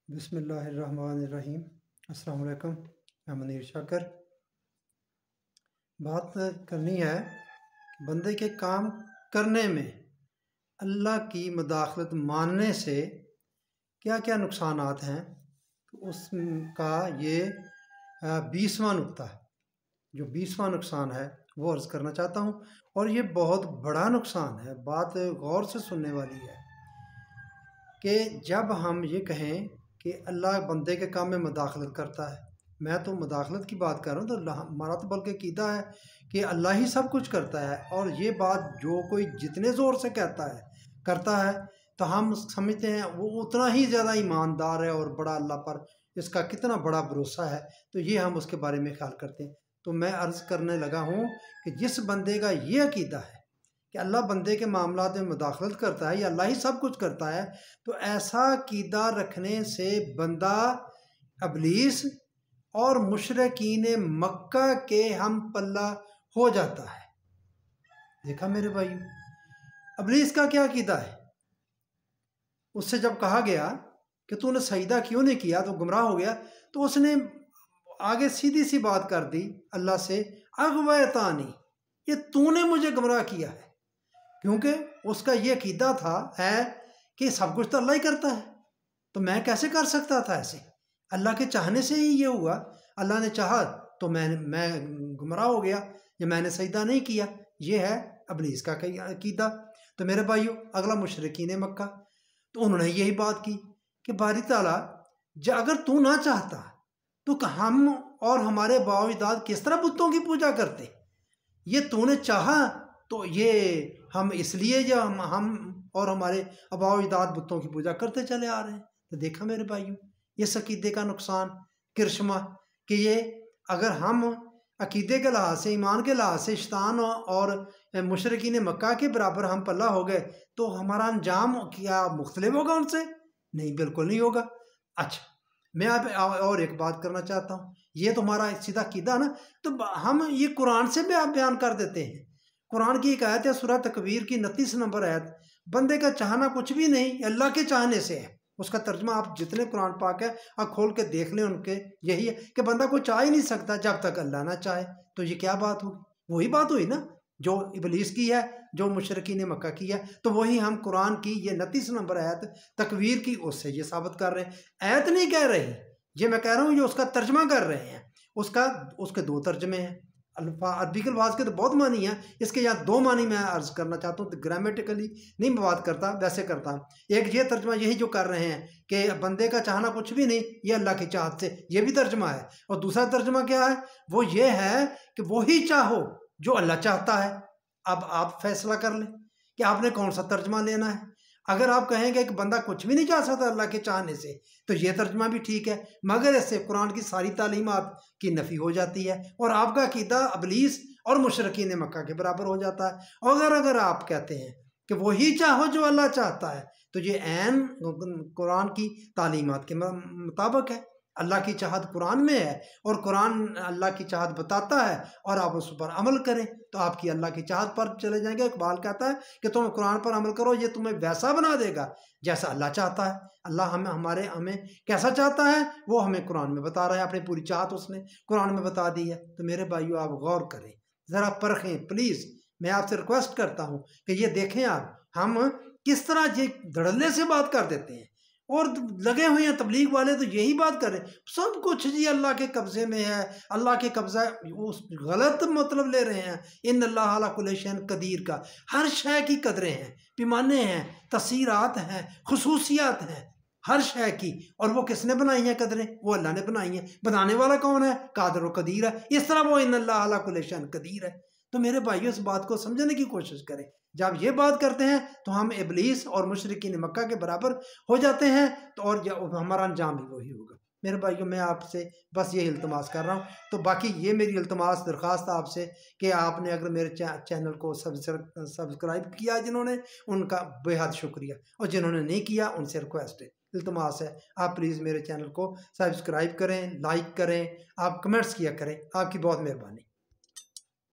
بسم اللہ الرحمن الرحیم۔ السلام علیکم، میں منیر شاکر۔ بات کرنی ہے کہ بندے کے کام کرنے میں اللہ کی مداخلت ماننے سے کیا کیا نقصانات ہیں، تو اس کا یہ 20واں نقطہ ہے، جو 20واں نقصان ہے وہ عرض کرنا چاہتا ہوں، اور یہ بہت بڑا نقصان ہے۔ بات غور سے سننے والی ہے کہ جب ہم یہ کہیں کہ اللہ بندے کے کام میں مداخلت کرتا ہے، میں تو مداخلت کی بات کر رہا ہوں، تو ہمارا تو بلکہ عقیدہ ہے کہ اللہ ہی سب کچھ کرتا ہے، اور یہ بات جو کوئی جتنے زور سے کہتا ہے کرتا ہے تو ہم سمجھتے ہیں وہ اتنا ہی زیادہ ایماندار ہے، اور بڑا اللہ پر اس کا کتنا بڑا بھروسہ ہے، تو یہ ہم اس کے بارے میں خیال کرتے ہیں۔ تو میں عرض کرنے لگا ہوں کہ جس بندے کا یہ عقیدہ ہے کہ اللہ بندے کے معاملات میں مداخلت کرتا ہے یا اللہ ہی سب کچھ کرتا ہے، تو ایسا عقیدہ رکھنے سے بندہ ابلیس اور مشرکین مکہ کے ہم پلہ ہو جاتا ہے۔ دیکھا میرے بھائی، ابلیس کا کیا عقیدہ ہے؟ اس سے جب کہا گیا کہ تو نے سجدہ کیوں نہیں کیا تو گمراہ ہو گیا، تو اس نے آگے سیدھی سی بات کر دی اللہ سے، اغویتانی، یہ تو نے مجھے گمراہ کیا ہے، کیونکہ اس کا یہ عقیدہ ہے کہ سب کچھ تو اللہ ہی کرتا ہے، تو میں کیسے کر سکتا تھا ایسے؟ اللہ کے چاہنے سے ہی یہ ہوا، اللہ نے چاہا تو میں گمراہ ہو گیا، یا میں نے سجدہ نہیں کیا۔ یہ ہے ابلیس کا عقیدہ۔ تو میرے بھائیو، اگلا مشرکین مکہ، تو انہوں نے یہی بات کی کہ باری تعالیٰ اگر تو نہ چاہتا تو ہم اور ہمارے باپ و اجداد کس طرح بتوں کی پوجا کرتے؟ یہ تو نے چاہا تو یہ ہم اس لیے یا ہم اور ہمارے آباء و اجداد بتوں کی پوجا کرتے چلے آ رہے ہیں۔ تو دیکھا میرے بھائیوں، اس عقیدے کا نقصان، کرشمہ، کہ یہ اگر ہم عقیدے کے لحاظ سے، ایمان کے لحاظ سے شیطان اور مشرکین مکہ کے برابر ہم پلہ ہو گئے، تو ہمارا انجام کیا مختلف ہوگا ان سے؟ نہیں، بالکل نہیں ہوگا۔ اچھا، میں آپ اور ایک بات کرنا چاہتا ہوں، یہ تمہارا سیدھا عقیدہ نا، تو ہم یہ قرآن سے بھی آپ بیان کر دیتے ہیں۔ قرآن کی ایک آیت ہے، سورہ تکویر کی 29 نمبر آیت، بندے کا چاہنا کچھ بھی نہیں، اللہ کے چاہنے سے ہے۔ اس کا ترجمہ آپ جتنے قرآن پاک ہے آپ کھول کے دیکھ لیں، ان کے یہی ہے کہ بندہ کوئی چاہ ہی نہیں سکتا جب تک اللہ نہ چاہے۔ تو یہ کیا بات ہوگی؟ وہی بات ہوئی نا جو ابلیس کی ہے، جو مشرکین مکہ کی ہے، تو وہی ہم قرآن کی یہ 29 نمبر آیت تکویر کی اس سے یہ ثابت کر رہے ہیں۔ آیت نہیں کہہ رہی، یہ میں کہہ رہا ہوں یہ اس کا ترجمہ کر رہے ہیں۔ اس کے دو ترجمے ہیں، عربی کے الفاظ کے تو بہت معنی ہیں، اس کے یہاں دو معنی میں عرض کرنا چاہتا ہوں، تو گرامیٹیکلی نہیں بات کرتا، ویسے کرتا ہوں۔ ایک یہ ترجمہ یہی جو کر رہے ہیں کہ بندے کا چاہنا کچھ بھی نہیں، یہ اللہ کی چاہت سے، یہ بھی ترجمہ ہے۔ اور دوسرا ترجمہ کیا ہے؟ وہ یہ ہے کہ وہی چاہو جو اللہ چاہتا ہے۔ اب آپ فیصلہ کر لیں کہ آپ نے کون سا ترجمہ لینا ہے۔ اگر آپ کہیں گے کہ بندہ کچھ بھی نہیں چاہ سکتا اللہ کے چاہنے سے، تو یہ ترجمہ بھی ٹھیک ہے، مگر اس سے قرآن کی ساری تعلیمات کی نفی ہو جاتی ہے، اور آپ کا عقیدہ ابلیس اور مشرکین مکہ کے برابر ہو جاتا ہے۔ اور اگر آپ کہتے ہیں کہ وہی چاہو جو اللہ چاہتا ہے، تو یہ عین قرآن کی تعلیمات کے مطابق ہے۔ اللہ کی چاہت قرآن میں ہے، اور قرآن اللہ کی چاہت بتاتا ہے، اور آپ اس پر عمل کریں تو آپ کی اللہ کی چاہت پر چلے جائیں گے۔ اقبال کہتا ہے کہ تم قرآن پر عمل کرو، یہ تمہیں ویسا بنا دے گا جیسا اللہ چاہتا ہے۔ اللہ ہمیں کیسا چاہتا ہے وہ ہمیں قرآن میں بتا رہا ہے، اپنی پوری چاہت اس نے قرآن میں بتا دی ہے۔ تو میرے بھائیو، آپ غور کریں، ذرا پرکھیں پلیز، میں آپ سے ریکویسٹ کرتا ہوں کہ یہ دیکھیں آپ ہم کس طرح یہ دھڑلے سے بات کر دیتے ہیں، اور لگے ہوئے ہیں تبلیغ والے تو یہی بات کر رہے ہیں، سب کچھ جی اللہ کے قبضے میں ہے، اللہ کے قبضہ ہے، غلط مطلب لے رہے ہیں۔ ان اللہ علی کل شیء قدیر کا ہر شے کی قدریں ہیں، پیمانے ہیں، تفسیرات ہیں، خصوصیات ہیں ہر شے کی، اور وہ کس نے بنائی ہیں قدریں؟ وہ اللہ نے بنائی ہیں۔ بنانے والا کون ہے؟ قادر و قدیر ہے۔ اس طرح وہ ان اللہ علی کل شیء قدیر ہے۔ تو میرے بھائیوں، اس بات کو سمجھنے کی کوشش کریں۔ جب یہ بات کرتے ہیں تو ہم ابلیس اور مشرکین مکہ کے برابر ہو جاتے ہیں، تو اور ہمارا انجام بھی وہی ہوگا۔ میرے بھائیوں، میں آپ سے بس یہ التماس کر رہا ہوں۔ تو باقی یہ میری التماس درخواست آپ سے کہ آپ نے اگر میرے چینل کو سبسکرائب کیا جنہوں نے، ان کا بے حد شکریہ، اور جنہوں نے نہیں کیا ان سے ریکویسٹ ہے، التماس ہے، آپ پلیز میرے چینل کو سبسکرائب کریں، لائک کریں، آپ کمنٹس کیا کریں، آپ کی بہت مہربانی۔